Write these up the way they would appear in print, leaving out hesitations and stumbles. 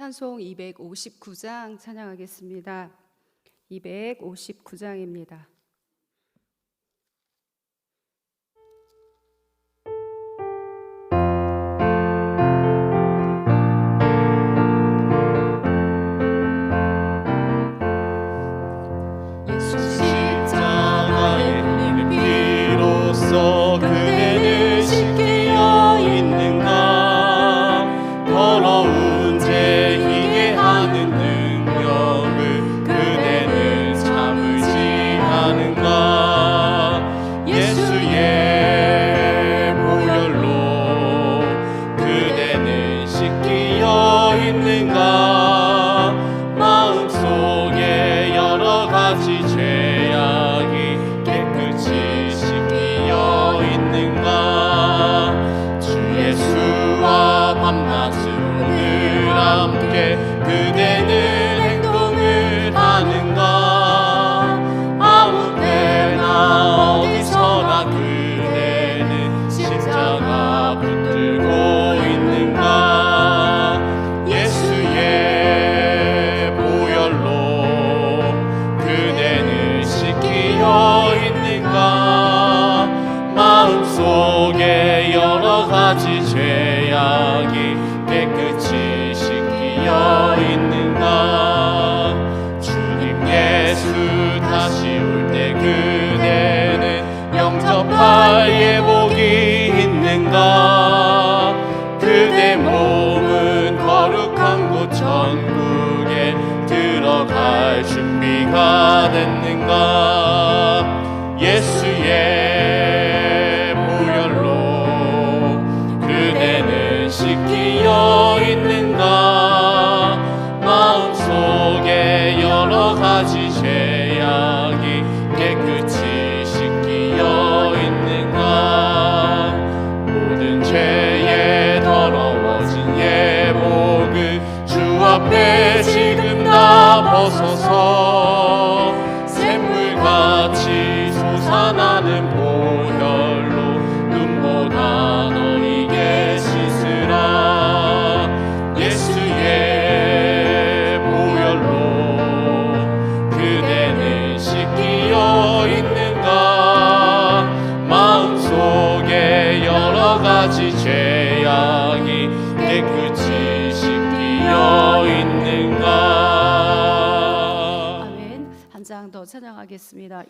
찬송 259장 찬양하겠습니다. 259장입니다. 그대는 씻기어 있는가? 더러운 죄 희게 하는 능력을 그대는 참을지 않은가? 예수의 보혈로 그대는 씻기어 있는가? 마음속에 여러 가지 죄악이 깨끗이 있는가? 주 예수와 밤낮을 늘 함께 그대는 행동을 하는가? 아무 때나 어디서나 그대는 십자가 붙들고 있는가? 예수의 보혈로 그대는 씻기어 있는가? 마음속에 여러 가지 죄악이 깨끗이 씻기어 있는가? 주님 예수 다시 올 때 그대는 영접할 예복이 있는가? 그대 몸은 거룩한 곳 천국에 들어갈 준비가 됐는가? 예수의 보혈로 그대는 씻기어 있는가? 마음속에 여러 가지 죄악이 깨끗이 씻기어 있는가? 모든 죄에 더러워진 예복을 주 앞에 지금 다 벗어서 샘물같이 솟아나는 보혈로 눈보다 너희게 씻으라. 예수의 보혈로 그대는 씻기어 있는가? 마음속에 여러 가지 죄악이 깨끗이 씻기어 있는가? 아멘. 한 장 더 찬양하겠습니다.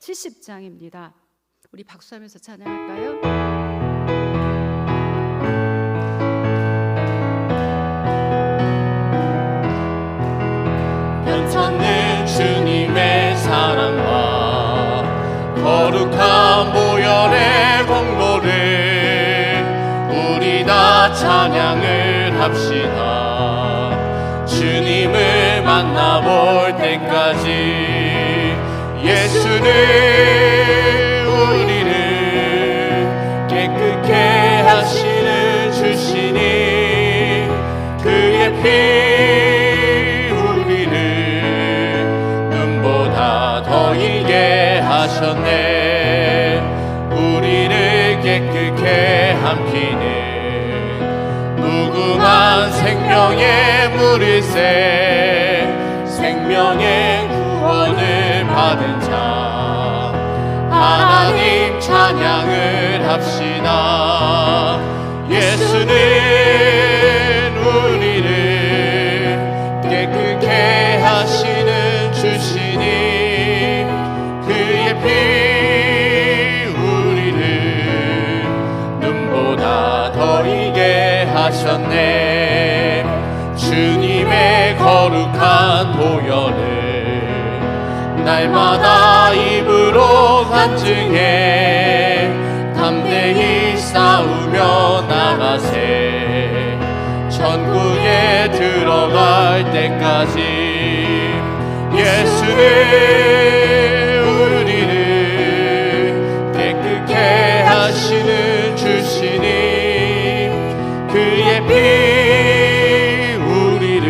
270장입니다. 우리 박수하면서 찬양할까요? 변찮는 주님의 사랑과 거룩한 보혈의 공로를 우리 다 찬양을 합시다. 주님을 만나볼 때까지 예수는 우리를 깨끗게 하시는 주시니 그의 피 우리를 눈보다 더 이게 하셨네. 우리를 깨끗게 함키는 무궁한 생명의 물일새 생명의 구원을 받은 자 하나님 찬양을 합시다. 예수는 우리를 깨끗게 하시는 주시니 그의 피 우리를 눈보다 더 이게 하셨네. 주님의 거룩한 보혈을 날마다 입으로 간증해 담대히 싸우며 나가세. 천국에 들어갈 때까지 예수는 우리를 깨끗게 하시는 주시니 그의 피 우리를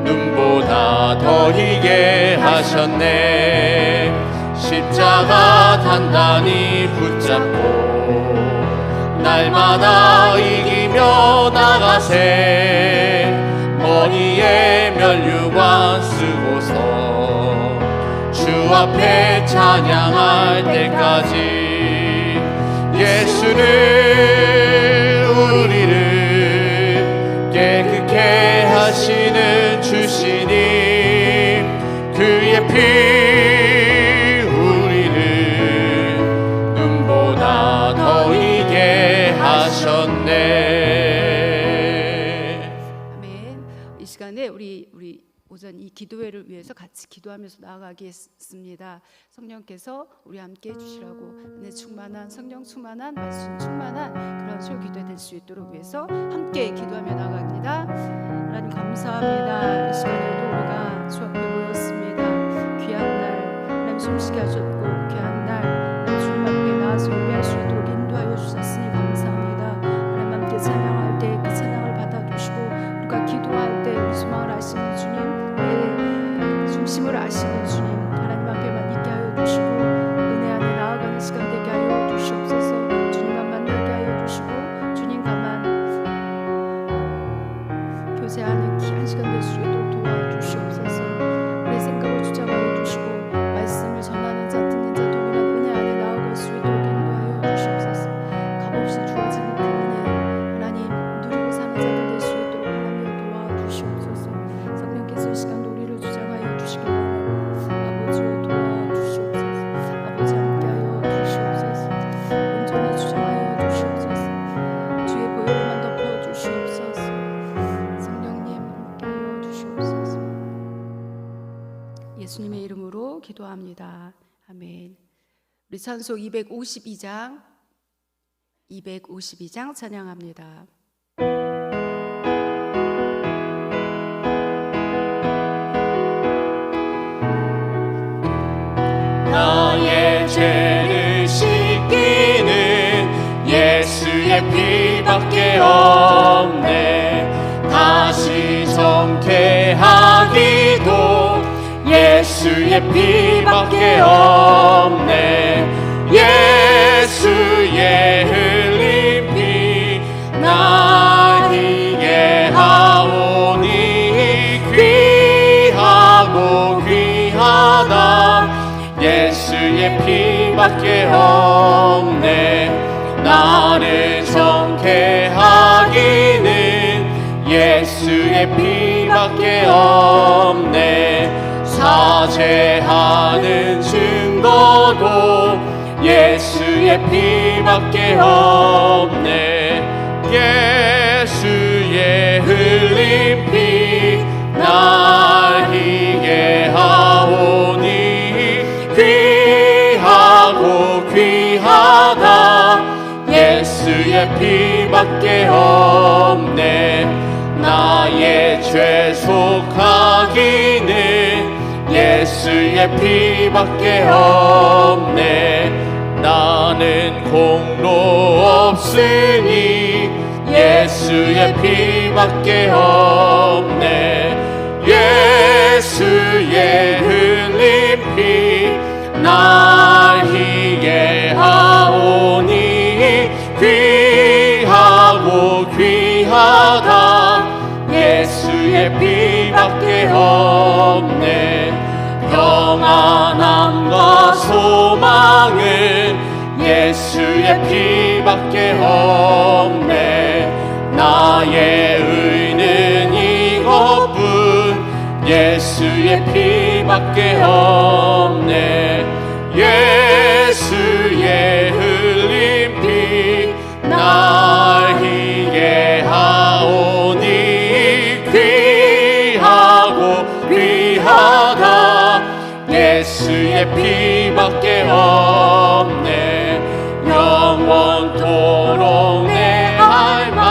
눈보다 더 희게 하셨네. 십자가 단단히 붙잡고 날마다 이기며 나가세. 선의의 면류관 쓰고서 주 앞에 찬양할 때까지 예수는 우리를 깨끗게 하시는 주시니 그의 피 우리를 눈보다 더 희게 하셨네. 아멘. 이 시간에 우리 오전 이 기도회를 위해서 같이 기도하면서 나아가겠습니다. 성령께서 우리 함께 해주시라고 은혜 충만한 성령 충만한 말씀 충만한 그런 소요 기도회 될 수 있도록 위해서 함께 기도하며 나아갑니다. 하나님 감사합니다. 이 시간에도 우리가 주 앞에 모였습니다. 귀한 날 하나님 숨쉬게 하셨고 귀한 날 하나님 주님 앞에 나아서 예배할 수 있도록 인도하여 주셨으니 감사합니다. 하나님 함께 찬양할 때 그 찬양을 받아주시고 우리가 기도할 때 우리 소망을 아시는 주님, 중심을 아시는 주님, 하나님 앞에만 있게 하여 주시고 은혜 안에 나아가는 시간 되게 하여 주시옵소서. 주님만 만나게 하여 주시고 주님과만 교제하는 귀한 시간 될 수 있도록 도와주시옵소서. 우리의 생각을 주장하여 주시고 말씀을 전하는 자 듣는 자 동일한 은혜 안에 나아갈 수 있도록 인도하여 주시옵소서. 값없이 주어지는 그 은혜 하나님 누리고 사는 자들 될 수 있도록 하나님 도와주시옵소서. 성령께서 이 시간도 우리를 주장하여 주시기 원하고 아버지여 도와주시옵소서. 아버지 함께하여 주시옵소서. 온전히 주장하여 주시옵소서. 주의 보혈로만 덮어 주시옵소서. 성령님 함께하여 주시옵소서. 예수님의 이름으로 기도합니다. 아멘. 우리 찬송 252장 찬양합니다. 나의 죄를 씻기는 예수의 피밖에 없네. 다시 정케하기도 예수의 피밖에 없네. 예수의 흘린 피 날 희게 하오니 귀하고 귀하다. 예수의 피밖에 없네. 나를 정케 하기는 예수의 피밖에 없네. 사죄하는 증거도 예수의 피밖에 없네. 예수의 흘린 피 날 희게 하오니 귀하고 귀하다. 예수의 피밖에 없네. 나의 죄 속하기는 예수의 피밖에 없네. 나는 공로 없으니 예수의 피밖에 없네. 예수의 흘린 피 날 희게 하오니 귀하고 귀하다. 예수의 피밖에 없네. 평안함과 소망은 예수의 피밖에 없네. 나의 의는 이것뿐 예수의 피밖에 없네. 예수의 흘린 피 날 희게 하오니 귀하고 귀하다. 예수의 피밖에 없네. 영원토록 내 할 말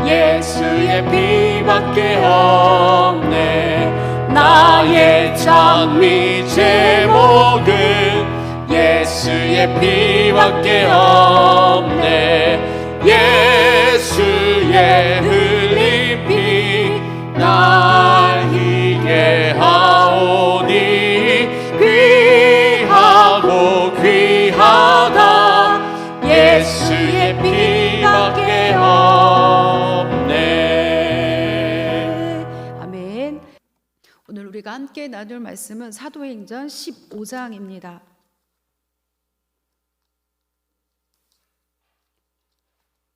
예수의 피밖에 없네. 나의 찬미 제목은 예수의 피밖에 없네. 예수의 흘린 피 날 희게 하오니 귀하고 귀하다. 예수의 피밖에 없네. 우리가 함께 나눌 말씀은 사도행전 15장입니다.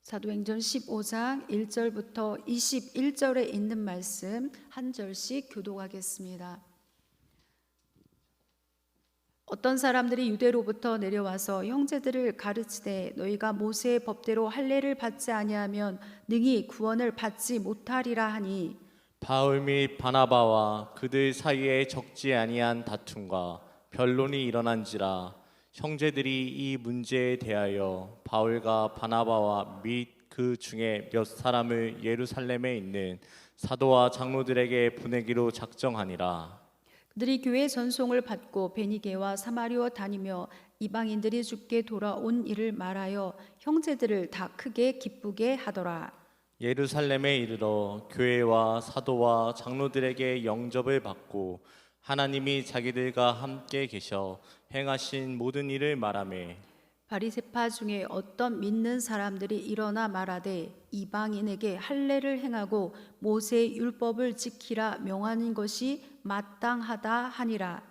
사도행전 15장 1절부터 21절에 있는 말씀 한 절씩 교독하겠습니다. 어떤 사람들이 유대로부터 내려와서 형제들을 가르치되 너희가 모세의 법대로 할례를 받지 아니하면 능히 구원을 받지 못하리라 하니 바울 및 바나바와 그들 사이에 적지 아니한 다툼과 변론이 일어난지라 형제들이 이 문제에 대하여 바울과 바나바와 및 그 중에 몇 사람을 예루살렘에 있는 사도와 장로들에게 보내기로 작정하니라. 그들이 교회 전송을 받고 베니게와 사마리아 다니며 이방인들이 주께 돌아온 일을 말하여 형제들을 다 크게 기쁘게 하더라. 예루살렘에 이르러 교회와 사도와 장로들에게 영접을 받고 하나님이 자기들과 함께 계셔 행하신 모든 일을 말하며 바리새파 중에 어떤 믿는 사람들이 일어나 말하되 이방인에게 할례를 행하고 모세의 율법을 지키라 명하는 것이 마땅하다 하니라.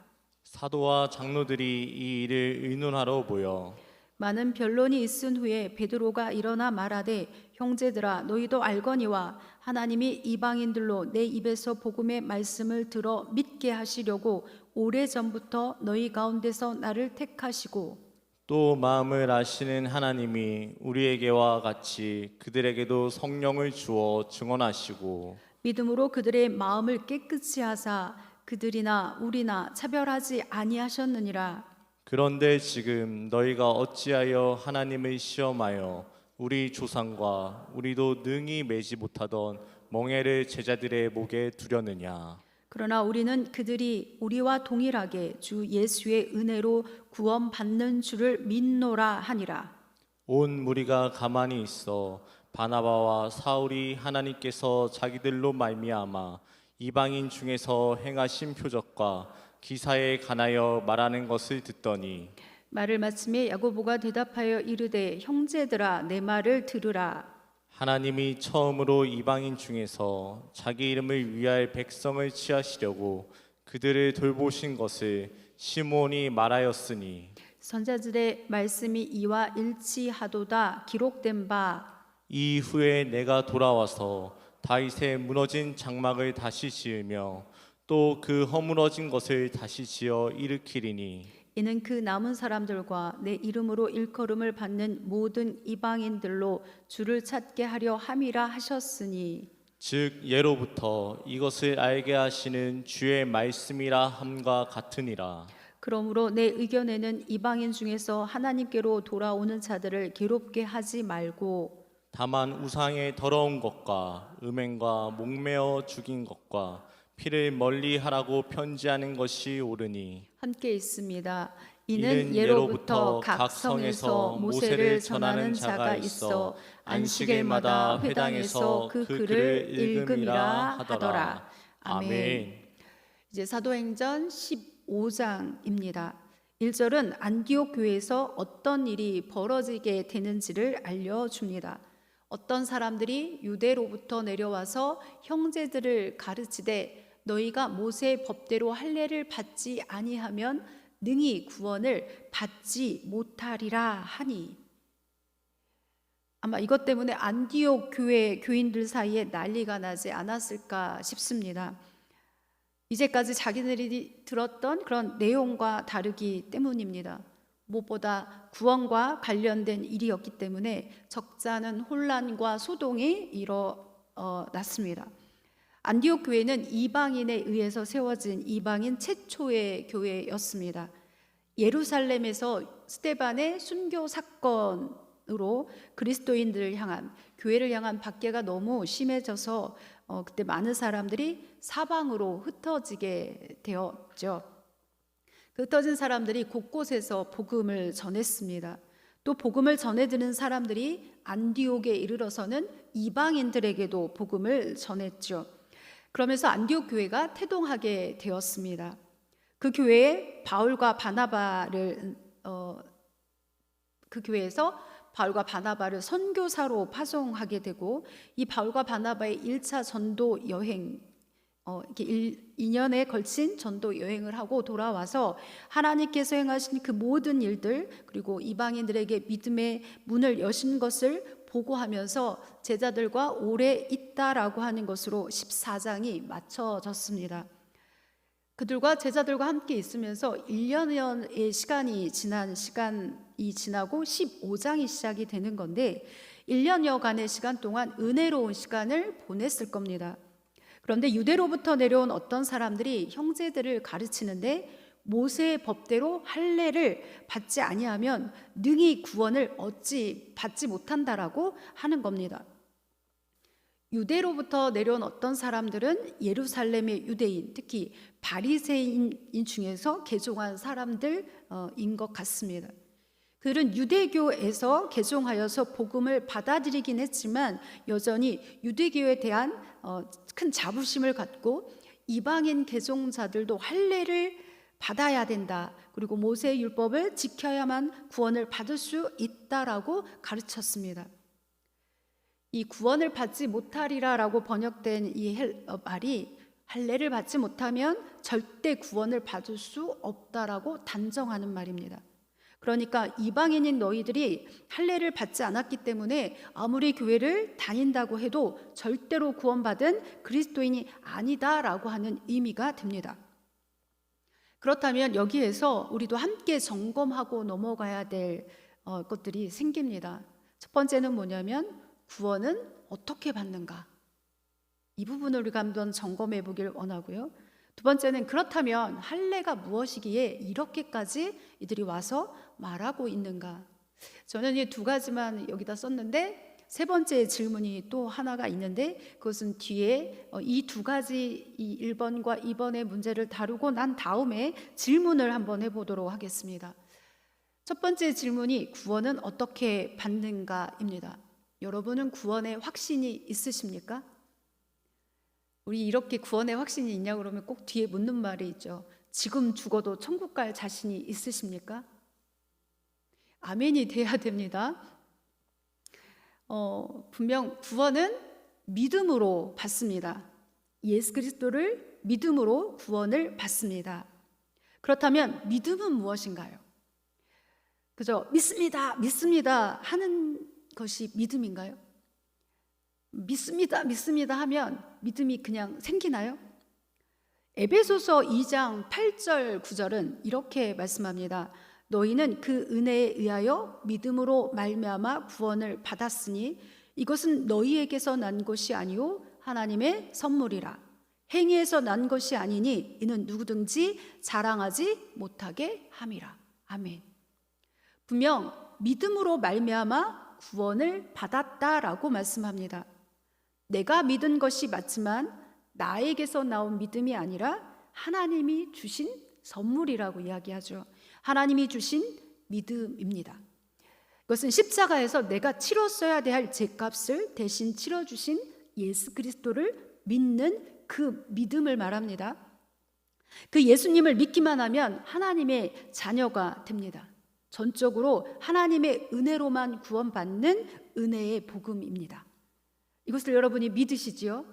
사도와 장로들이 이 일을 의논하러 모여 많은 변론이 있은 후에 베드로가 일어나 말하되 형제들아 너희도 알거니와 하나님이 이방인들로 내 입에서 복음의 말씀을 들어 믿게 하시려고 오래전부터 너희 가운데서 나를 택하시고 또 마음을 아시는 하나님이 우리에게와 같이 그들에게도 성령을 주어 증언하시고 믿음으로 그들의 마음을 깨끗이 하사 그들이나 우리나 차별하지 아니하셨느니라. 그런데 지금 너희가 어찌하여 하나님을 시험하여 우리 조상과 우리도 능히 매지 못하던 멍에를 제자들의 목에 두려느냐. 그러나 우리는 그들이 우리와 동일하게 주 예수의 은혜로 구원받는 줄을 믿노라 하니라. 온 무리가 가만히 있어 바나바와 사울이 하나님께서 자기들로 말미암아 이방인 중에서 행하신 표적과 기사에 관하여 말하는 것을 듣더니 말을 마침에 야고보가 대답하여 이르되 형제들아 내 말을 들으라. 하나님이 처음으로 이방인 중에서 자기 이름을 위할 백성을 취하시려고 그들을 돌보신 것을 시므온이 말하였으니 선자들의 말씀이 이와 일치하도다 기록된 바 이후에 내가 돌아와서 다윗의 무너진 장막을 다시 지으며 또 그 허물어진 것을 다시 지어 일으키리니 이는 그 남은 사람들과 내 이름으로 일컬음을 받는 모든 이방인들로 주를 찾게 하려 함이라 하셨으니 즉 예로부터 이것을 알게 하시는 주의 말씀이라 함과 같으니라. 그러므로 내 의견에는 이방인 중에서 하나님께로 돌아오는 자들을 괴롭게 하지 말고 다만 우상의 더러운 것과 음행과 목매어 죽인 것과 피를 멀리하라고 편지하는 것이 옳으니 함께 있습니다. 이는 예로부터 각 성에서 모세를 전하는 자가 있어 안식일마다 회당에서 그 글을 읽음이라 하더라. 아멘. 이제 사도행전 15장입니다. 1절은 안디옥 교회에서 어떤 일이 벌어지게 되는지를 알려줍니다. 어떤 사람들이 유대로부터 내려와서 형제들을 가르치되 너희가 모세의 법대로 할례를 받지 아니하면 능히 구원을 받지 못하리라 하니 아마 이것 때문에 안디옥 교회 교인들 사이에 난리가 나지 않았을까 싶습니다. 이제까지 자기들이 들었던 그런 내용과 다르기 때문입니다. 무엇보다 구원과 관련된 일이었기 때문에 적잖은 혼란과 소동이 일어났습니다. 안디옥 교회는 이방인에 의해서 세워진 이방인 최초의 교회였습니다. 예루살렘에서 스데반의 순교 사건으로 그리스도인들을 향한 교회를 향한 박해가 너무 심해져서 그때 많은 사람들이 사방으로 흩어지게 되었죠. 흩어진 사람들이 곳곳에서 복음을 전했습니다. 또 복음을 전해드는 사람들이 안디옥에 이르러서는 이방인들에게도 복음을 전했죠. 그러면서 안디옥 교회가 태동하게 되었습니다. 그 교회에 바울과 바나바를 그 교회에서 바울과 바나바를 선교사로 파송하게 되고 이 바울과 바나바의 1차 전도 여행 이렇게 2년에 걸친 전도 여행을 하고 돌아와서 하나님께서 행하신 그 모든 일들, 그리고 이방인들에게 믿음의 문을 여신 것을 보고하면서 제자들과 오래 있다라고 하는 것으로 14장이 맞춰졌습니다. 그들과 제자들과 함께 있으면서 1년의 시간이 지나고 15장이 시작이 되는 건데, 1년여간의 시간 동안 은혜로운 시간을 보냈을 겁니다. 그런데 유대로부터 내려온 어떤 사람들이 형제들을 가르치는데, 모세의 법대로 할례를 받지 아니하면 능히 구원을 받지 못한다라고 하는 겁니다. 유대로부터 내려온 어떤 사람들은 예루살렘의 유대인, 특히 바리새인 중에서 개종한 사람들인 것 같습니다. 그들은 유대교에서 개종하여서 복음을 받아들이긴 했지만 여전히 유대교에 대한 큰 자부심을 갖고 이방인 개종자들도 할례를 받아야 된다, 그리고 모세의 율법을 지켜야만 구원을 받을 수 있다라고 가르쳤습니다. 이 구원을 받지 못하리라라고 번역된 이 말이 할례를 받지 못하면 절대 구원을 받을 수 없다라고 단정하는 말입니다. 그러니까 이방인인 너희들이 할례를 받지 않았기 때문에 아무리 교회를 다닌다고 해도 절대로 구원받은 그리스도인이 아니다라고 하는 의미가 됩니다. 그렇다면 여기에서 우리도 함께 점검하고 넘어가야 될 것들이 생깁니다. 첫 번째는 뭐냐면 구원은 어떻게 받는가? 이 부분을 우리가 한번 점검해 보길 원하고요. 두 번째는 그렇다면 할례가 무엇이기에 이렇게까지 이들이 와서 말하고 있는가? 저는 이 두 가지만 여기다 썼는데, 세 번째 질문이 또 하나가 있는데, 그것은 뒤에 이 두 가지, 이 1번과 2번의 문제를 다루고 난 다음에 질문을 한번 해보도록 하겠습니다. 첫 번째 질문이 구원은 어떻게 받는가입니다. 여러분은 구원의 확신이 있으십니까? 우리 이렇게 구원의 확신이 있냐고 그러면 꼭 뒤에 묻는 말이 있죠. 지금 죽어도 천국 갈 자신이 있으십니까? 아멘이 돼야 됩니다. 분명 구원은 믿음으로 받습니다. 예수 그리스도를 믿음으로 구원을 받습니다. 그렇다면 믿음은 무엇인가요? 그저 믿습니다 하는 것이 믿음인가요? 믿습니다 하면 믿음이 그냥 생기나요? 에베소서 2장 8절 9절은 이렇게 말씀합니다. 너희는 그 은혜에 의하여 믿음으로 말미암아 구원을 받았으니 이것은 너희에게서 난 것이 아니요 하나님의 선물이라. 행위에서 난 것이 아니니 이는 누구든지 자랑하지 못하게 함이라. 아멘. 분명 믿음으로 말미암아 구원을 받았다라고 말씀합니다. 내가 믿은 것이 맞지만 나에게서 나온 믿음이 아니라 하나님이 주신 선물이라고 이야기하죠. 하나님이 주신 믿음입니다. 그것은 십자가에서 내가 치렀어야 될 죄값을 대신 치러주신 예수 그리스도를 믿는 그 믿음을 말합니다. 그 예수님을 믿기만 하면 하나님의 자녀가 됩니다. 전적으로 하나님의 은혜로만 구원받는 은혜의 복음입니다. 이것을 여러분이 믿으시지요?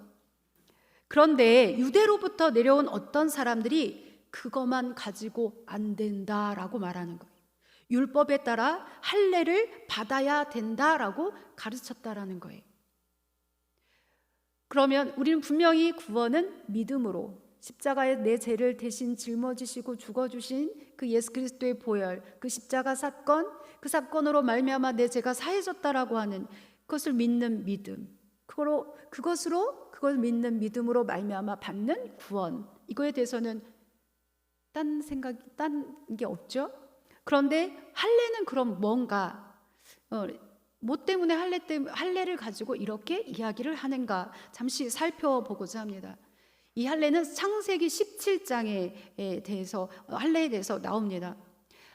그런데 유대로부터 내려온 어떤 사람들이 그것만 가지고 안 된다라고 말하는 거예요. 율법에 따라 할례를 받아야 된다라고 가르쳤다라는 거예요. 그러면 우리는 분명히 구원은 믿음으로 십자가에 내 죄를 대신 짊어지시고 죽어주신 그 예수 그리스도의 보혈, 그 십자가 사건, 그 사건으로 말미암아 내 죄가 사해졌다라고 하는 그것을 믿는 믿음, 그걸 믿는 믿음으로 말미암아 받는 구원, 이거에 대해서는 딴 게 없죠. 그런데 할례는 그럼 뭔가, 뭐 때문에 할례를 가지고 이렇게 이야기를 하는가 잠시 살펴보고자 합니다. 이 할례는 창세기 17장에 대해서 할례에 대해서 나옵니다.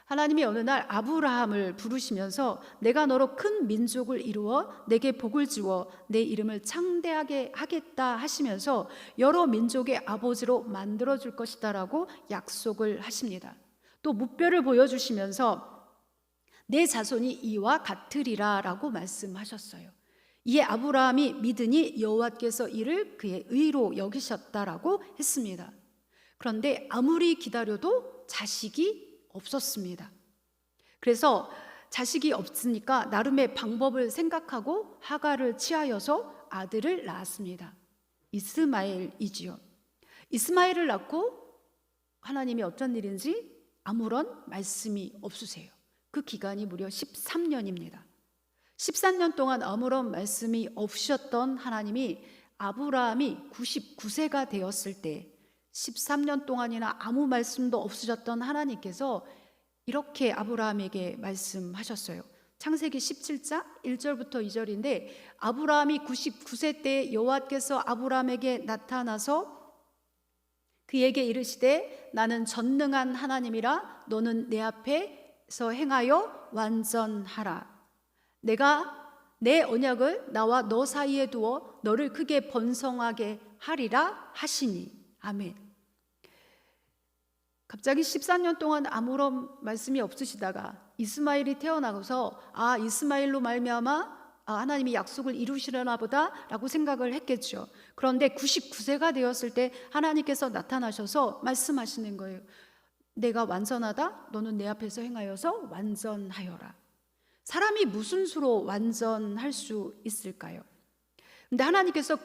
하나님이 어느 날 아브라함을 부르시면서 내가 너로 큰 민족을 이루어 내게 복을 주어 내 이름을 창대하게 하겠다 하시면서 여러 민족의 아버지로 만들어줄 것이다라고 약속을 하십니다. 또 무뼈를 보여주시면서 내 자손이 이와 같으리라 라고 말씀하셨어요. 이에 아브라함이 믿으니 여호와께서 이를 그의 의로 여기셨다라고 했습니다. 그런데 아무리 기다려도 자식이 없었습니다. 그래서 자식이 없으니까 나름의 방법을 생각하고 하갈을 취하여서 아들을 낳았습니다. 이스마엘이지요. 이스마엘을 낳고 하나님이 어떤 일인지 아무런 말씀이 없으세요. 그 기간이 무려 13년입니다. 13년 동안 아무런 말씀이 없으셨던 하나님이 아브라함이 99세가 되었을 때 13년 동안이나 아무 말씀도 없으셨던 하나님께서 이렇게 아브라함에게 말씀하셨어요. 창세기 17장 1절부터 2절인데 아브라함이 99세 때 여호와께서 아브라함에게 나타나서 그에게 이르시되 나는 전능한 하나님이라 너는 내 앞에서 행하여 완전하라. 내가 내 언약을 나와 너 사이에 두어 너를 크게 번성하게 하리라 하시니. 아멘. 갑자기 14년 동안 아무런 말씀이 없으시다가 이스마엘이 태어나고서 이스마엘로 말미암아 하나님이 약속을 이루시려나 보다라고 생각을 했겠죠. 그런데 99세가 되었을 때 하나님께서 나타나셔서 말씀하시는 거예요. 내가 완전하다. 너는 내 앞에서 행하여서 완전하여라. 사람이 무슨 수로 완전할 수 있을까요? 근데 하나님께서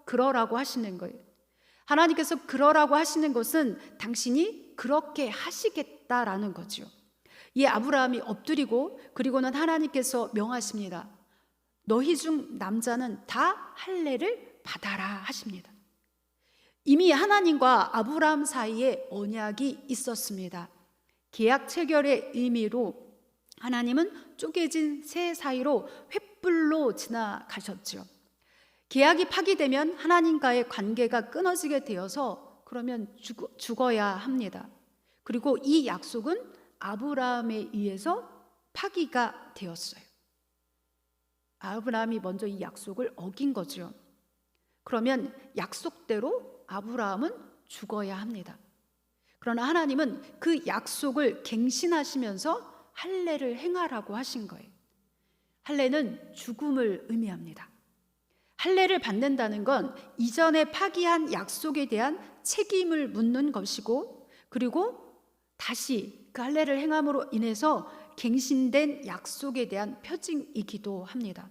그러라고 하시는 거예요. 하나님께서 그러라고 하시는 것은 당신이 그렇게 하시겠다라는 거죠. 이 아브라함이 엎드리고 그리고는 하나님께서 명하십니다. 너희 중 남자는 다 할례를 받아라 하십니다. 이미 하나님과 아브라함 사이에 언약이 있었습니다. 계약 체결의 의미로 하나님은 쪼개진 새 사이로 횃불로 지나가셨죠. 계약이 파기되면 하나님과의 관계가 끊어지게 되어서 그러면 죽어야 합니다. 그리고 이 약속은 아브라함에 의해서 파기가 되었어요. 아브라함이 먼저 이 약속을 어긴 거죠. 그러면 약속대로 아브라함은 죽어야 합니다. 그러나 하나님은 그 약속을 갱신하시면서 할례를 행하라고 하신 거예요. 할례는 죽음을 의미합니다. 할례를 받는다는 건 이전에 파기한 약속에 대한 책임을 묻는 것이고 그리고 다시 그 할례를 행함으로 인해서 갱신된 약속에 대한 표징이기도 합니다.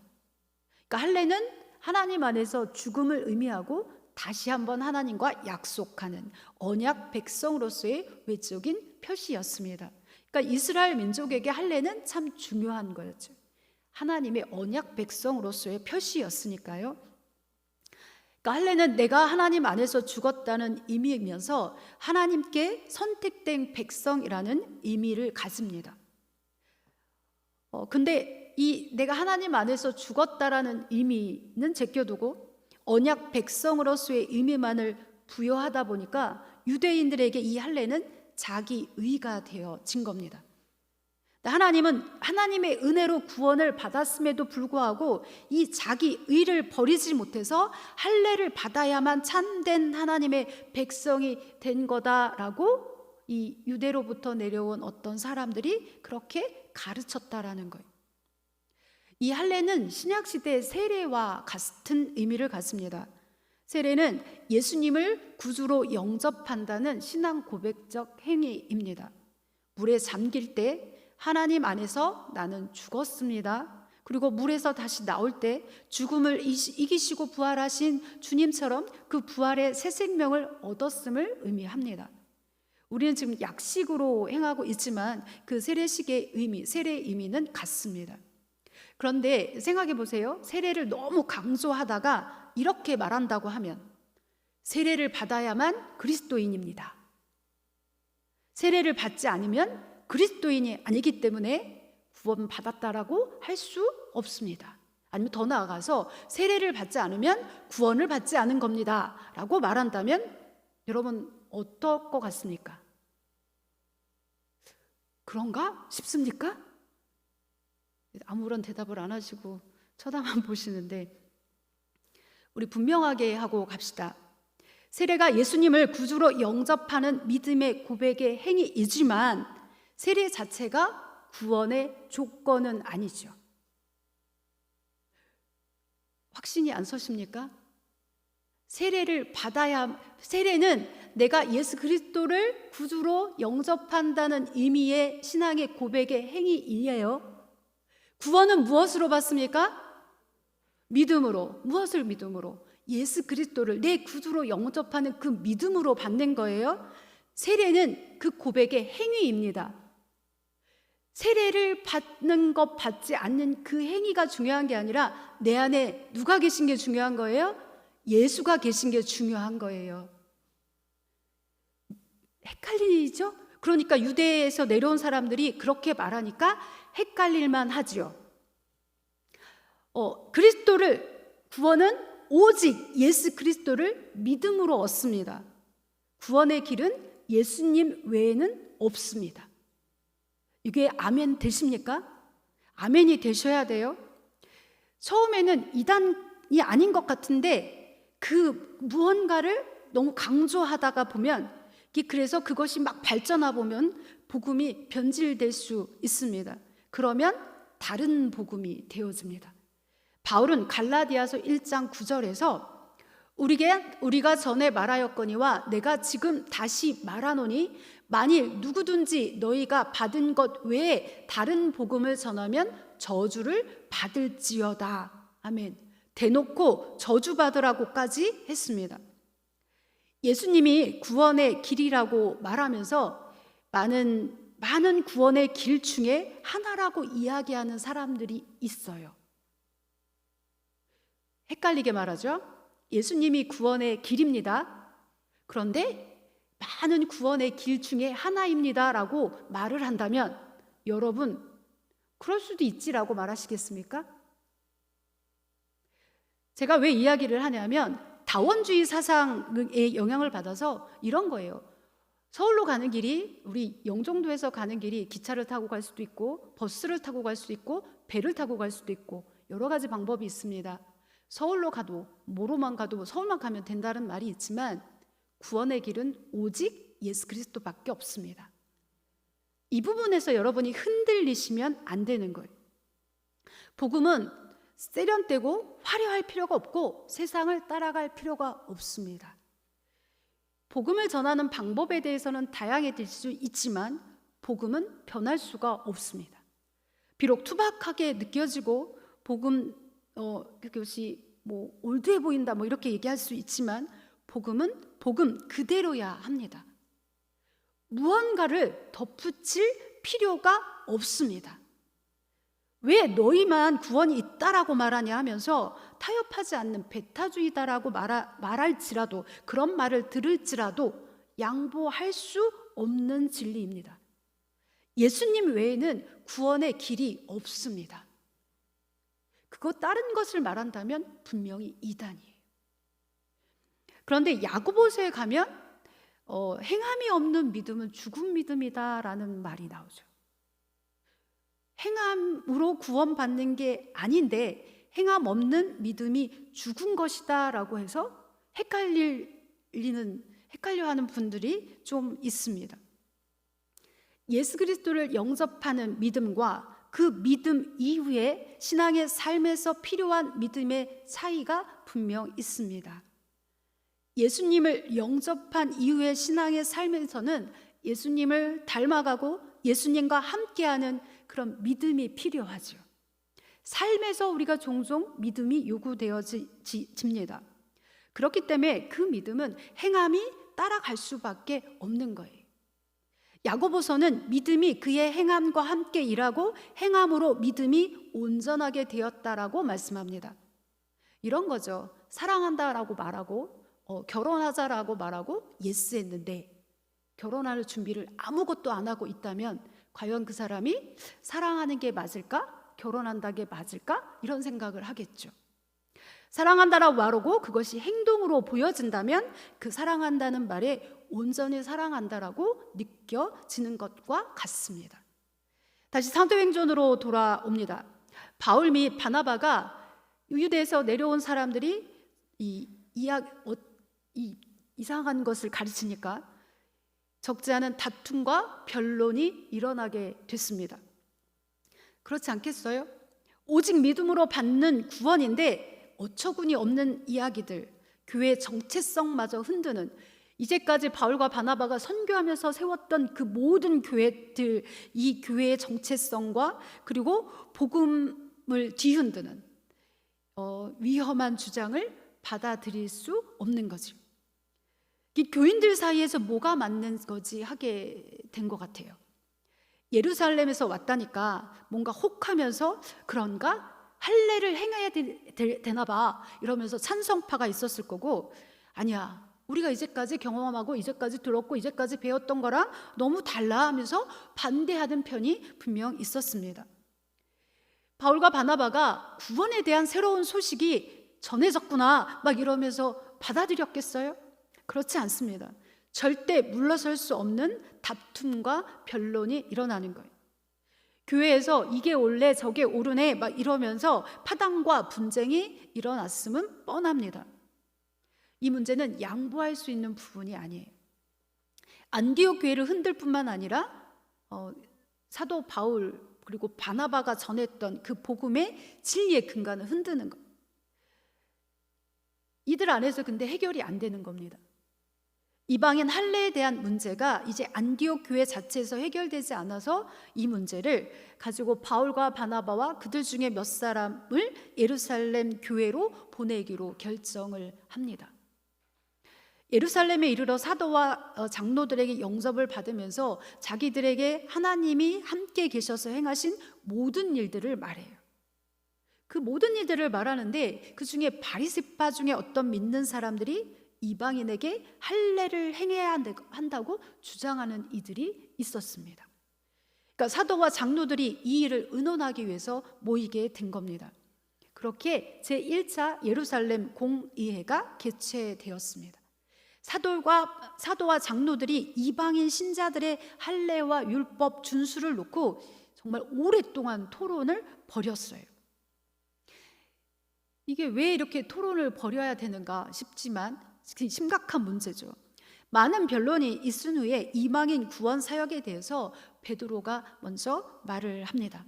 그러니까 할례는 하나님 안에서 죽음을 의미하고 다시 한번 하나님과 약속하는 언약 백성으로서의 외적인 표시였습니다. 그러니까 이스라엘 민족에게 할례는 참 중요한 거였죠. 하나님의 언약 백성으로서의 표시였으니까요. 그러니까 할례는 내가 하나님 안에서 죽었다는 의미이면서 하나님께 선택된 백성이라는 의미를 가집니다. 근데 이 내가 하나님 안에서 죽었다라는 의미는 제껴두고 언약 백성으로서의 의미만을 부여하다 보니까 유대인들에게 이 할례는 자기 의가 되어진 겁니다. 하나님은 하나님의 은혜로 구원을 받았음에도 불구하고 이 자기 의를 버리지 못해서 할례를 받아야만 참된 하나님의 백성이 된 거다라고 이 유대로부터 내려온 어떤 사람들이 그렇게 가르쳤다라는 거예요. 이 할례는 신약 시대의 세례와 같은 의미를 갖습니다. 세례는 예수님을 구주로 영접한다는 신앙 고백적 행위입니다. 물에 잠길 때 하나님 안에서 나는 죽었습니다. 그리고 물에서 다시 나올 때 죽음을 이기시고 부활하신 주님처럼 그 부활의 새 생명을 얻었음을 의미합니다. 우리는 지금 약식으로 행하고 있지만 그 세례식의 의미, 세례의 의미는 같습니다. 그런데 생각해 보세요. 세례를 너무 강조하다가 이렇게 말한다고 하면 세례를 받아야만 그리스도인입니다. 세례를 받지 않으면 그리스도인이 아니기 때문에 구원받았다라고 할 수 없습니다. 아니면 더 나아가서 세례를 받지 않으면 구원을 받지 않은 겁니다 라고 말한다면 여러분 어떨 것 같습니까? 그런가 싶습니까? 아무런 대답을 안 하시고 쳐다만 보시는데 우리 분명하게 하고 갑시다. 세례가 예수님을 구주로 영접하는 믿음의 고백의 행위이지만 세례 자체가 구원의 조건은 아니죠. 확신이 안 서십니까? 세례를 세례는 내가 예수 그리스도를 구주로 영접한다는 의미의 신앙의 고백의 행위이에요. 구원은 무엇으로 받습니까? 믿음으로. 무엇을 믿음으로? 예수 그리스도를 내 구주로 영접하는 그 믿음으로 받는 거예요. 세례는 그 고백의 행위입니다. 세례를 받는 것, 받지 않는 그 행위가 중요한 게 아니라 내 안에 누가 계신 게 중요한 거예요? 예수가 계신 게 중요한 거예요. 헷갈리죠? 그러니까 유대에서 내려온 사람들이 그렇게 말하니까 헷갈릴만 하죠. 구원은 오직 예수 그리스도를 믿음으로 얻습니다. 구원의 길은 예수님 외에는 없습니다. 이게 아멘 되십니까? 아멘이 되셔야 돼요. 처음에는 이단이 아닌 것 같은데 그 무언가를 너무 강조하다가 보면, 그래서 그것이 막 발전하다 보면 복음이 변질될 수 있습니다. 그러면 다른 복음이 되어집니다. 바울은 갈라디아서 1장 9절에서 우리가 전에 말하였거니와 내가 지금 다시 말하노니 만일 누구든지 너희가 받은 것 외에 다른 복음을 전하면 저주를 받을지어다. 아멘. 대놓고 저주받으라고까지 했습니다. 예수님이 구원의 길이라고 말하면서 많은 구원의 길 중에 하나라고 이야기하는 사람들이 있어요. 헷갈리게 말하죠. 예수님이 구원의 길입니다. 그런데 많은 구원의 길 중에 하나입니다 라고 말을 한다면 여러분, 그럴 수도 있지라고 말하시겠습니까? 제가 왜 이야기를 하냐면 다원주의 사상의 영향을 받아서 이런 거예요. 서울로 가는 길이, 우리 영종도에서 가는 길이 기차를 타고 갈 수도 있고 버스를 타고 갈 수도 있고 배를 타고 갈 수도 있고 여러 가지 방법이 있습니다. 서울로 가도 뭐로만 가도 서울만 가면 된다는 말이 있지만 구원의 길은 오직 예수 그리스도밖에 없습니다. 이 부분에서 여러분이 흔들리시면 안 되는 거예요. 복음은 세련되고 화려할 필요가 없고 세상을 따라갈 필요가 없습니다. 복음을 전하는 방법에 대해서는 다양해질 수 있지만 복음은 변할 수가 없습니다. 비록 투박하게 느껴지고 그것이 올드해 보인다 이렇게 얘기할 수 있지만 복음은 복음 그대로야 합니다. 무언가를 덧붙일 필요가 없습니다. 왜 너희만 구원이 있다라고 말하냐 하면서 타협하지 않는 배타주의다라고 말할지라도, 그런 말을 들을지라도 양보할 수 없는 진리입니다. 예수님 외에는 구원의 길이 없습니다. 그거 다른 것을 말한다면 분명히 이단이에요. 그런데 야고보서에 가면 행함이 없는 믿음은 죽은 믿음이다라는 말이 나오죠. 행함으로 구원받는 게 아닌데 행함 없는 믿음이 죽은 것이다라고 해서 헷갈려하는 분들이 좀 있습니다. 예수 그리스도를 영접하는 믿음과 그 믿음 이후에 신앙의 삶에서 필요한 믿음의 차이가 분명 있습니다. 예수님을 영접한 이후의 신앙의 삶에서는 예수님을 닮아가고 예수님과 함께하는 그런 믿음이 필요하죠. 삶에서 우리가 종종 믿음이 요구되어집니다. 그렇기 때문에 그 믿음은 행함이 따라갈 수밖에 없는 거예요. 야고보서는 믿음이 그의 행함과 함께 일하고 행함으로 믿음이 온전하게 되었다라고 말씀합니다. 이런 거죠. 사랑한다라고 말하고 결혼하자라고 말하고 예스했는데 결혼할 준비를 아무것도 안 하고 있다면 과연 그 사람이 사랑하는 게 맞을까? 결혼한다는 게 맞을까? 이런 생각을 하겠죠. 사랑한다라고 말하고 그것이 행동으로 보여진다면 그 사랑한다는 말에 온전히 사랑한다라고 느껴지는 것과 같습니다. 다시 사도행전으로 돌아옵니다. 바울 및 바나바가 유대에서 내려온 사람들이 이상한 것을 가르치니까 적지 않은 다툼과 변론이 일어나게 됐습니다. 그렇지 않겠어요? 오직 믿음으로 받는 구원인데 어처구니 없는 이야기들, 교회의 정체성마저 흔드는, 이제까지 바울과 바나바가 선교하면서 세웠던 그 모든 교회들, 이 교회의 정체성과 그리고 복음을 뒤흔드는 위험한 주장을 받아들일 수 없는 거죠. 이 교인들 사이에서 뭐가 맞는 거지 하게 된 것 같아요. 예루살렘에서 왔다니까 뭔가 혹하면서 그런가? 할례를 행해야 되나 봐 이러면서 찬성파가 있었을 거고, 아니야, 우리가 이제까지 경험하고 이제까지 들었고 이제까지 배웠던 거랑 너무 달라 하면서 반대하는 편이 분명 있었습니다. 바울과 바나바가 구원에 대한 새로운 소식이 전해졌구나 막 이러면서 받아들였겠어요? 그렇지 않습니다. 절대 물러설 수 없는 다툼과 변론이 일어나는 거예요. 교회에서 이게 옳네 저게 옳으네 막 이러면서 파당과 분쟁이 일어났음은 뻔합니다. 이 문제는 양보할 수 있는 부분이 아니에요. 안디옥 교회를 흔들 뿐만 아니라 사도 바울 그리고 바나바가 전했던 그 복음의 진리의 근간을 흔드는 것. 이들 안에서 근데 해결이 안 되는 겁니다. 이방인 할례에 대한 문제가 이제 안디옥 교회 자체에서 해결되지 않아서 이 문제를 가지고 바울과 바나바와 그들 중에 몇 사람을 예루살렘 교회로 보내기로 결정을 합니다. 예루살렘에 이르러 사도와 장로들에게 영접을 받으면서 자기들에게 하나님이 함께 계셔서 행하신 모든 일들을 말해요. 그 모든 일들을 말하는데 그 중에 바리새파 중에 어떤 믿는 사람들이 이방인에게 할례를 행해야 한다고 주장하는 이들이 있었습니다. 그러니까 사도와 장로들이 이 일을 의논하기 위해서 모이게 된 겁니다. 그렇게 제1차 예루살렘 공의회가 개최되었습니다. 사도와 장로들이 이방인 신자들의 할례와 율법 준수를 놓고 정말 오랫동안 토론을 벌였어요. 이게 왜 이렇게 토론을 벌여야 되는가 싶지만 심각한 문제죠. 많은 변론이 있은 후에 이방인 구원 사역에 대해서 베드로가 먼저 말을 합니다.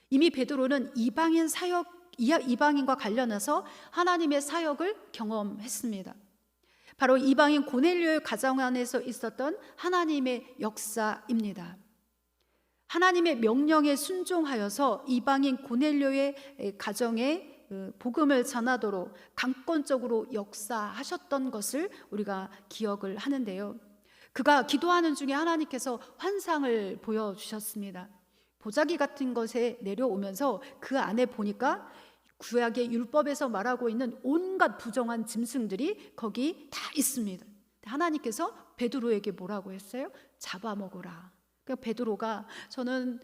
이미 베드로는 이방인과 관련해서 하나님의 사역을 경험했습니다. 바로 이방인 고넬료의 가정 안에서 있었던 하나님의 역사입니다. 하나님의 명령에 순종하여서 이방인 고넬료의 가정에 복음을 전하도록 강권적으로 역사하셨던 것을 우리가 기억을 하는데요. 그가 기도하는 중에 하나님께서 환상을 보여주셨습니다. 보자기 같은 것에 내려오면서 그 안에 보니까 구약의 율법에서 말하고 있는 온갖 부정한 짐승들이 거기 다 있습니다. 하나님께서 베드로에게 뭐라고 했어요? 잡아먹으라. 그러니까 베드로가 저는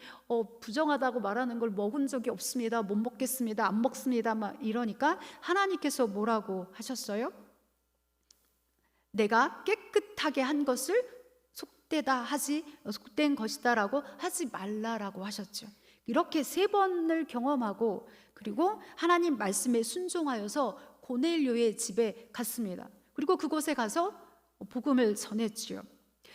부정하다고 말하는 걸 먹은 적이 없습니다. 못 먹겠습니다. 안 먹습니다. 막 이러니까 하나님께서 뭐라고 하셨어요? 내가 깨끗하게 한 것을 속된 것이다라고 하지 말라라고 하셨죠. 이렇게 3번을 경험하고 그리고 하나님 말씀에 순종하여서 고넬료의 집에 갔습니다. 그리고 그곳에 가서 복음을 전했지요.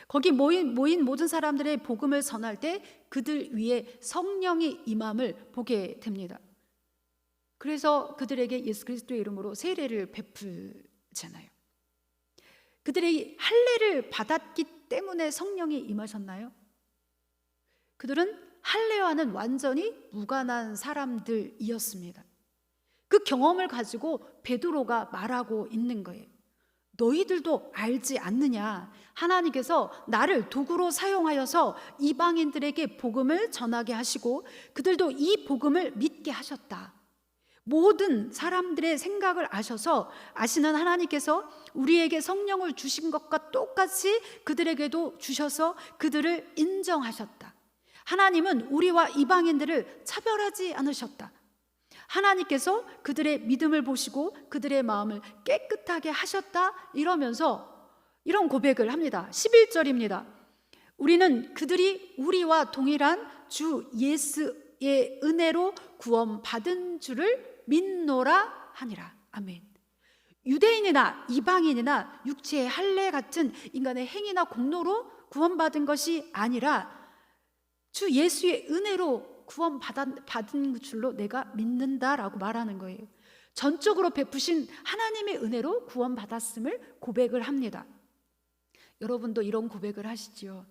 거기 모인 모든 사람들의 복음을 전할 때 그들 위에 성령이 임함을 보게 됩니다. 그래서 그들에게 예수 그리스도의 이름으로 세례를 베풀잖아요. 그들이 할례를 받았기 때문에 성령이 임하셨나요? 그들은 할례와는 완전히 무관한 사람들이었습니다. 그 경험을 가지고 베드로가 말하고 있는 거예요. 너희들도 알지 않느냐? 하나님께서 나를 도구로 사용하여서 이방인들에게 복음을 전하게 하시고 그들도 이 복음을 믿게 하셨다. 모든 사람들의 생각을 아시는 하나님께서 우리에게 성령을 주신 것과 똑같이 그들에게도 주셔서 그들을 인정하셨다. 하나님은 우리와 이방인들을 차별하지 않으셨다. 하나님께서 그들의 믿음을 보시고 그들의 마음을 깨끗하게 하셨다. 이러면서 이런 고백을 합니다. 11절입니다. 우리는 그들이 우리와 동일한 주 예수의 은혜로 구원받은 줄을 믿노라 하니라. 아멘. 유대인이나 이방인이나 육체의 할례 같은 인간의 행위나 공로로 구원받은 것이 아니라 주 예수의 은혜로 구원받은 줄로 내가 믿는다라고 말하는 거예요. 전적으로 베푸신 하나님의 은혜로 구원받았음을 고백을 합니다. 여러분도 이런 고백을 하시지요.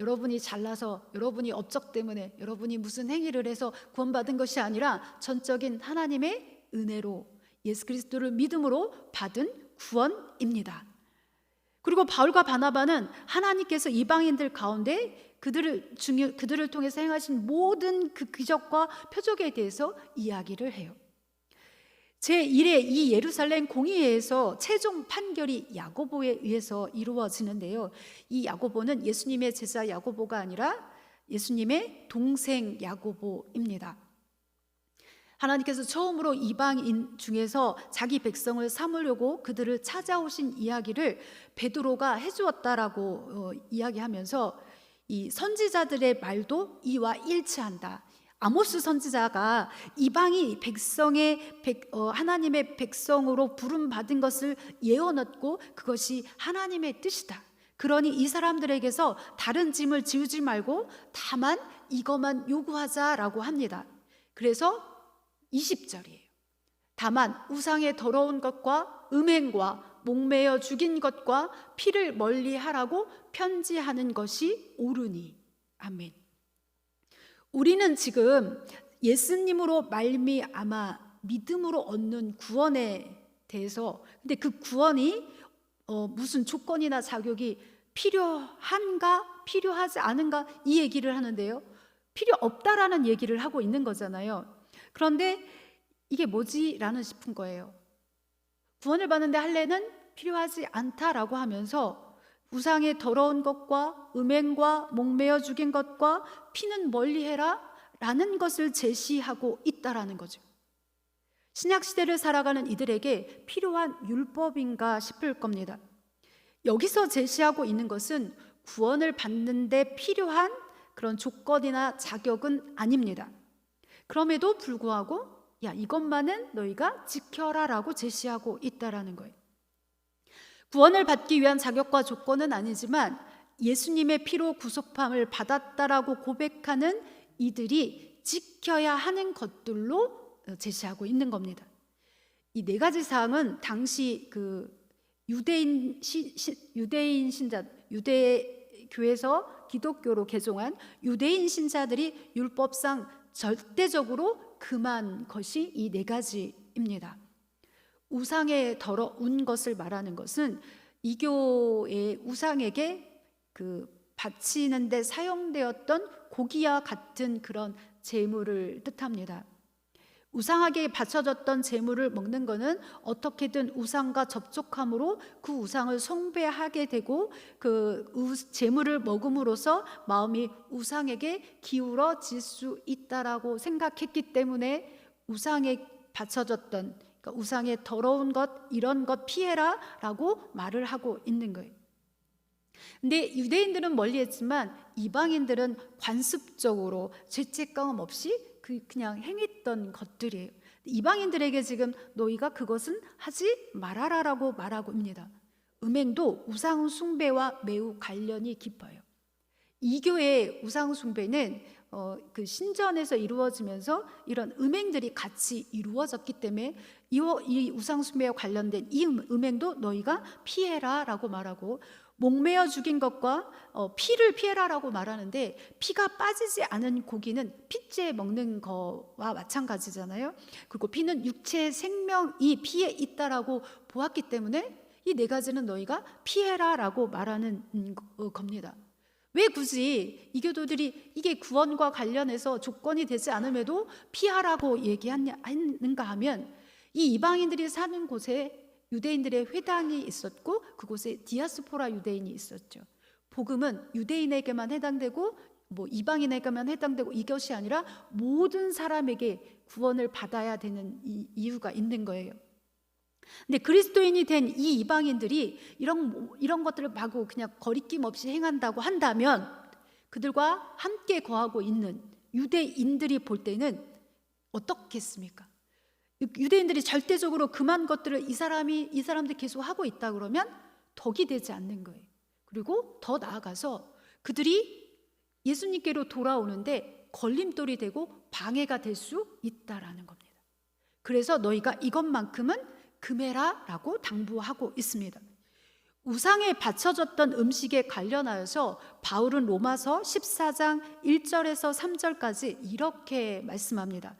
여러분이 잘나서, 여러분이 업적 때문에, 여러분이 무슨 행위를 해서 구원받은 것이 아니라 전적인 하나님의 은혜로, 예수 그리스도를 믿음으로 받은 구원입니다. 그리고 바울과 바나바는 하나님께서 이방인들 가운데 그들을 통해서 행하신 모든 그 기적과 표적에 대해서 이야기를 해요. 제1회 이 예루살렘 공의회에서 최종 판결이 야고보에 의해서 이루어지는데요. 이 야고보는 예수님의 제자 야고보가 아니라 예수님의 동생 야고보입니다. 하나님께서 처음으로 이방인 중에서 자기 백성을 삼으려고 그들을 찾아오신 이야기를 베드로가 해주었다라고 이야기하면서 이 선지자들의 말도 이와 일치한다. 아모스 선지자가 이방이 하나님의 백성으로 부름받은 것을 예언했고 그것이 하나님의 뜻이다. 그러니 이 사람들에게서 다른 짐을 지우지 말고 다만 이것만 요구하자라고 합니다. 그래서 20절이에요. 다만 우상의 더러운 것과 음행과 목매어 죽인 것과 피를 멀리하라고 편지하는 것이 옳으니. 아멘. 우리는 지금 예수님으로 말미암아 믿음으로 얻는 구원에 대해서, 근데 그 구원이 무슨 조건이나 자격이 필요한가 필요하지 않은가 이 얘기를 하는데요, 필요 없다라는 얘기를 하고 있는 거잖아요. 그런데 이게 뭐지? 라는 싶은 거예요. 구원을 받는데 할례는 필요하지 않다라고 하면서 우상의 더러운 것과 음행과 목매어 죽인 것과 피는 멀리해라 라는 것을 제시하고 있다라는 거죠. 신약시대를 살아가는 이들에게 필요한 율법인가 싶을 겁니다. 여기서 제시하고 있는 것은 구원을 받는데 필요한 그런 조건이나 자격은 아닙니다. 그럼에도 불구하고 야, 이것만은 너희가 지켜라 라고 제시하고 있다라는 거예요. 구원을 받기 위한 자격과 조건은 아니지만 예수님의 피로 구속함을 받았다라고 고백하는 이들이 지켜야 하는 것들로 제시하고 있는 겁니다. 이 네 가지 사항은 당시 그 유대인 신자, 유대 교회에서 기독교로 개종한 유대인 신자들이 율법상 절대적으로 금한 것이 이 네 가지입니다. 우상에 더러운 것을 말하는 것은 이교의 우상에게 그 바치는데 사용되었던 고기와 같은 그런 제물을 뜻합니다. 우상에게 바쳐졌던 제물을 먹는 것은 어떻게든 우상과 접촉함으로 그 우상을 숭배하게 되고 그 제물을 먹음으로써 마음이 우상에게 기울어질 수 있다라고 생각했기 때문에 우상에 바쳐졌던, 그러니까 우상의 더러운 것, 이런 것 피해라 라고 말을 하고 있는 거예요. 근데 유대인들은 멀리했지만 이방인들은 관습적으로 죄책감 없이 그냥 행했던 것들이에요. 이방인들에게 지금 너희가 그것은 하지 말아라라고 말하고 있습니다. 음행도 우상 숭배와 매우 관련이 깊어요. 이교의 우상 숭배는 그 신전에서 이루어지면서 이런 음행들이 같이 이루어졌기 때문에 이 우상 숭배와 관련된 이 음행도 너희가 피해라라고 말하고, 목매어 죽인 것과 피를 피해라라고 말하는데 피가 빠지지 않은 고기는 피째 먹는 거와 마찬가지잖아요. 그리고 피는 육체의 생명이 피에 있다라고 보았기 때문에 이 네 가지는 너희가 피해라라고 말하는 겁니다. 왜 굳이 이교도들이 이게 구원과 관련해서 조건이 되지 않음에도 피하라고 얘기하는가 하면, 이 이방인들이 사는 곳에 유대인들의 회당이 있었고 그곳에 디아스포라 유대인이 있었죠. 복음은 유대인에게만 해당되고 뭐 이방인에게만 해당되고 이것이 아니라 모든 사람에게 구원을 받아야 되는 이유가 있는 거예요. 근데 그리스도인이 된 이 이방인들이 이런 것들을 마구 그냥 거리낌 없이 행한다고 한다면 그들과 함께 거하고 있는 유대인들이 볼 때는 어떻겠습니까? 유대인들이 절대적으로 금한 것들을 이 사람들이 계속 하고 있다 그러면 덕이 되지 않는 거예요. 그리고 더 나아가서 그들이 예수님께로 돌아오는데 걸림돌이 되고 방해가 될 수 있다라는 겁니다. 그래서 너희가 이것만큼은 금해라 라고 당부하고 있습니다. 우상에 바쳐졌던 음식에 관련하여서 바울은 로마서 14장 1절에서 3절까지 이렇게 말씀합니다.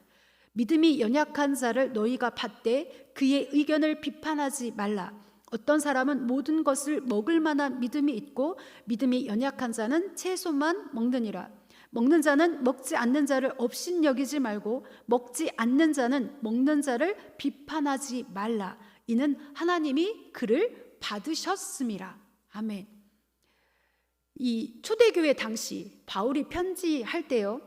믿음이 연약한 자를 너희가 받되 그의 의견을 비판하지 말라. 어떤 사람은 모든 것을 먹을 만한 믿음이 있고 믿음이 연약한 자는 채소만 먹느니라. 먹는 자는 먹지 않는 자를 업신여기지 말고 먹지 않는 자는 먹는 자를 비판하지 말라. 이는 하나님이 그를 받으셨음이라. 아멘. 이 초대교회 당시 바울이 편지할 때요,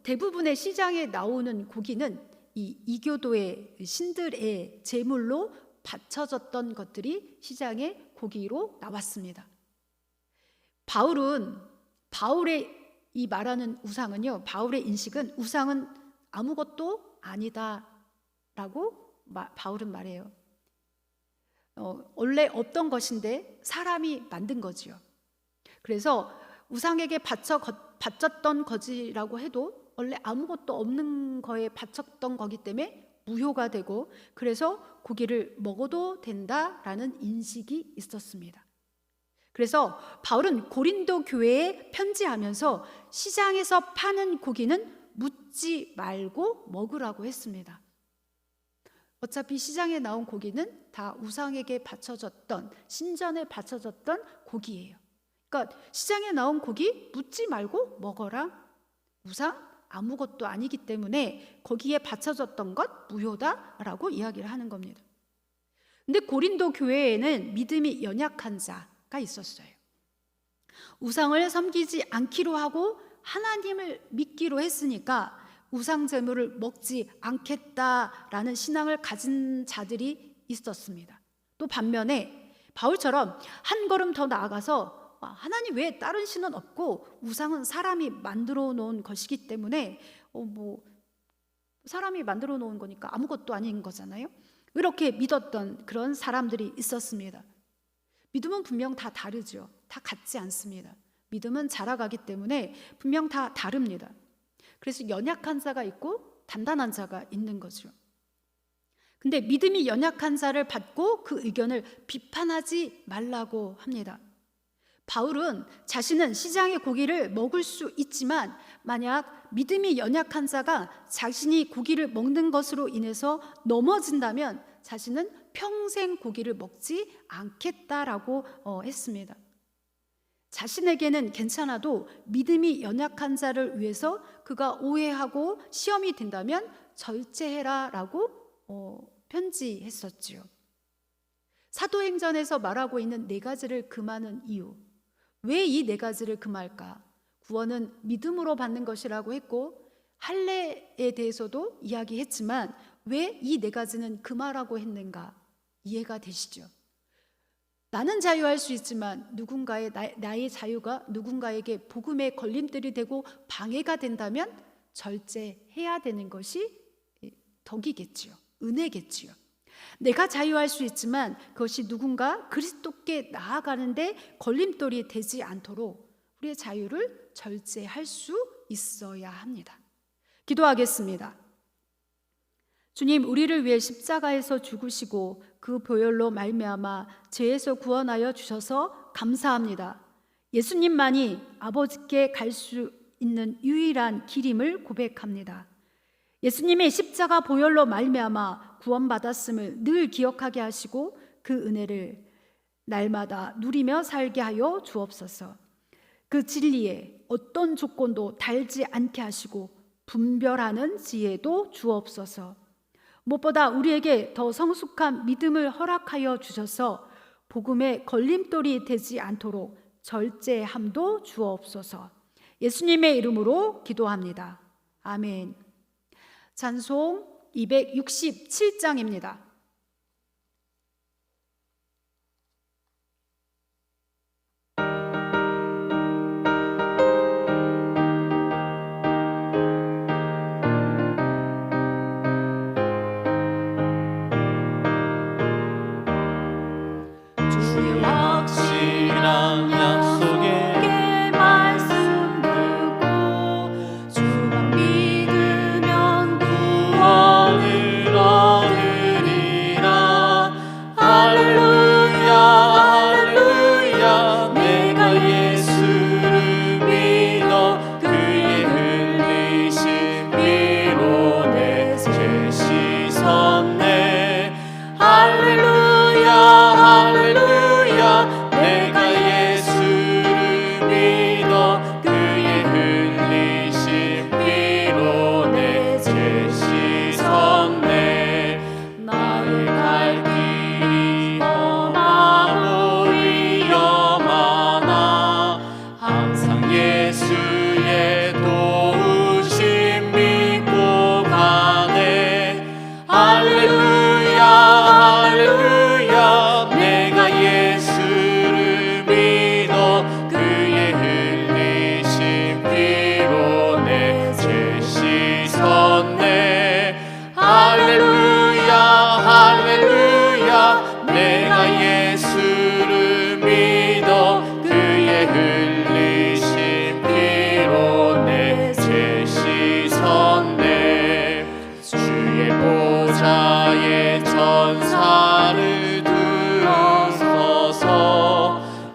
대부분의 시장에 나오는 고기는 이 이교도의 신들의 제물로 바쳐졌던 것들이 시장에 고기로 나왔습니다. 바울의 이 말하는 우상은요, 바울의 인식은 우상은 아무것도 아니다라고 바울은 말해요. 원래 없던 것인데 사람이 만든 거지요. 그래서 우상에게 바쳤던 거지라고 해도 원래 아무것도 없는 거에 바쳤던 거기 때문에 무효가 되고, 그래서 고기를 먹어도 된다라는 인식이 있었습니다. 그래서 바울은 고린도 교회에 편지하면서 시장에서 파는 고기는 묻지 말고 먹으라고 했습니다. 어차피 시장에 나온 고기는 다 우상에게 바쳐졌던, 신전에 바쳐졌던 고기예요. 그러니까 시장에 나온 고기 묻지 말고 먹어라. 우상 아무것도 아니기 때문에 거기에 바쳐졌던 것 무효다라고 이야기를 하는 겁니다. 근데 고린도 교회에는 믿음이 연약한 자가 있었어요. 우상을 섬기지 않기로 하고 하나님을 믿기로 했으니까 우상 제물을 먹지 않겠다라는 신앙을 가진 자들이 있었습니다. 또 반면에 바울처럼 한 걸음 더 나아가서 하나님 외에 다른 신은 없고 우상은 사람이 만들어 놓은 것이기 때문에 사람이 만들어 놓은 거니까 아무것도 아닌 거잖아요. 이렇게 믿었던 그런 사람들이 있었습니다. 믿음은 분명 다 다르죠. 다 같지 않습니다. 믿음은 자라가기 때문에 분명 다 다릅니다. 그래서 연약한 자가 있고 단단한 자가 있는 거죠. 근데 믿음이 연약한 자를 받고 그 의견을 비판하지 말라고 합니다. 바울은 자신은 시장의 고기를 먹을 수 있지만 만약 믿음이 연약한 자가 자신이 고기를 먹는 것으로 인해서 넘어진다면 자신은 평생 고기를 먹지 않겠다라고 했습니다. 자신에게는 괜찮아도 믿음이 연약한 자를 위해서 그가 오해하고 시험이 된다면 절제해라라고 편지했었지요. 사도행전에서 말하고 있는 4가지를 금하는 이유, 왜 이 4가지를 금할까? 구원은 믿음으로 받는 것이라고 했고 할례에 대해서도 이야기했지만 왜 이 4가지는 금하라고 했는가? 이해가 되시죠? 나는 자유할 수 있지만 나의 자유가 누군가에게 복음의 걸림돌이 되고 방해가 된다면 절제해야 되는 것이 덕이겠지요. 은혜겠지요. 내가 자유할 수 있지만 그것이 누군가 그리스도께 나아가는데 걸림돌이 되지 않도록 우리의 자유를 절제할 수 있어야 합니다. 기도하겠습니다. 주님, 우리를 위해 십자가에서 죽으시고 그 보혈로 말미암아 죄에서 구원하여 주셔서 감사합니다. 예수님만이 아버지께 갈 수 있는 유일한 길임을 고백합니다. 예수님의 십자가 보혈로 말미암아 구원받았음을 늘 기억하게 하시고 그 은혜를 날마다 누리며 살게 하여 주옵소서. 그 진리에 어떤 조건도 달지 않게 하시고 분별하는 지혜도 주옵소서. 무엇보다 우리에게 더 성숙한 믿음을 허락하여 주셔서 복음의 걸림돌이 되지 않도록 절제함도 주옵소서. 예수님의 이름으로 기도합니다. 아멘. 찬송 267장입니다. 주의 확실한 약속에 말씀 듣고 주만 믿으면 구원 할렐루야 내가 예수를 믿어 그의 흘리신 피로 내 죄 씻었네 나의 갈 길이 험하고 위험하나 항상 예수의 도우심 믿고 가네 할렐루야 할렐루야 내가 예수를 믿어 그의 흘리신 피로 내 죄 씻었네 할렐루야 할렐루야 내가 예수를 믿어 그의 흘리신 피로 내 죄 씻었네 주의 보좌에 천사를 들어서서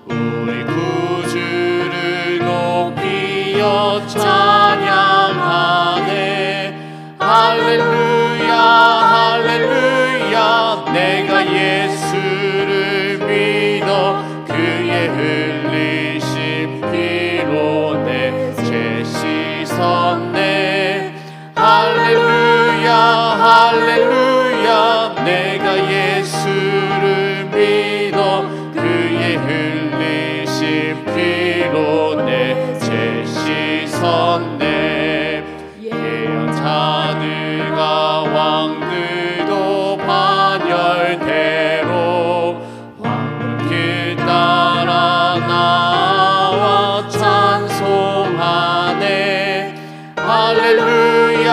우리 구주를 높이어 찬양하네 할렐루야 할렐루야 내가 예수를 믿어 그의 흘리신 피로 내 죄 씻었네 할렐루야 할렐루야 내가 예수를 믿어 그의 흘리신 피로 내 죄 씻었네 예언자들과 왕들도 반열대로 왕길 따라 나와 찬송하네 할렐루야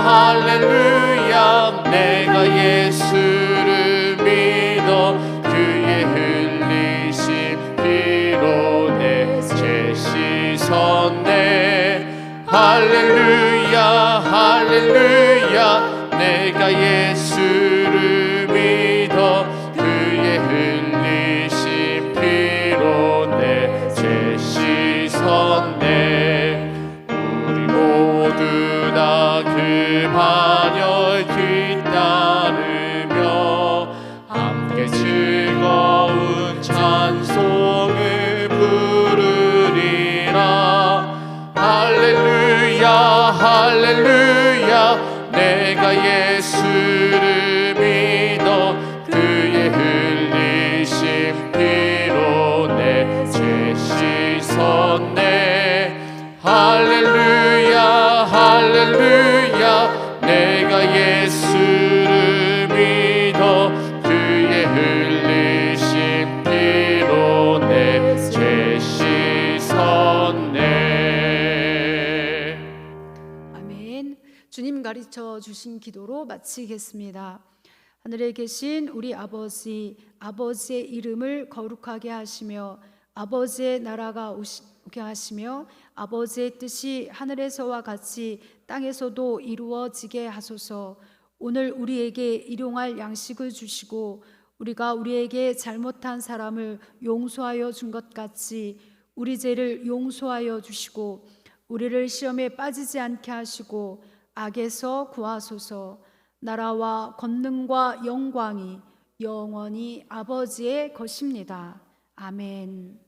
할렐루야 내가 예수를 믿어 그의 흘리신 피로 내 죄 씻었네 할렐루야 할렐루야 내가 예수를 믿어 그의 흘리신 피로 내 죄 씻었네 우리 모두 다 그 반열 뒤따르며 함께 즐거운 찬송을 부르리라 할렐루야 할렐루야 내가 예수를 믿어 그의 흘리신 피로 내 죄 씻었네 할렐루야 할렐루야 내가 예수를 믿어 그의 흘리신 피로 내 죄 씻었네 아멘. 주님 가르쳐 주신 기도로 마치겠습니다. 하늘에 계신 우리 아버지, 아버지의 이름을 거룩하게 하시며 아버지의 나라가 오게 하시며 아버지의 뜻이 하늘에서와 같이 땅에서도 이루어지게 하소서. 오늘 우리에게 일용할 양식을 주시고 우리가 우리에게 잘못한 사람을 용서하여 준 것 같이 우리 죄를 용서하여 주시고 우리를 시험에 빠지지 않게 하시고 악에서 구하소서. 나라와 권능과 영광이 영원히 아버지의 것입니다. 아멘.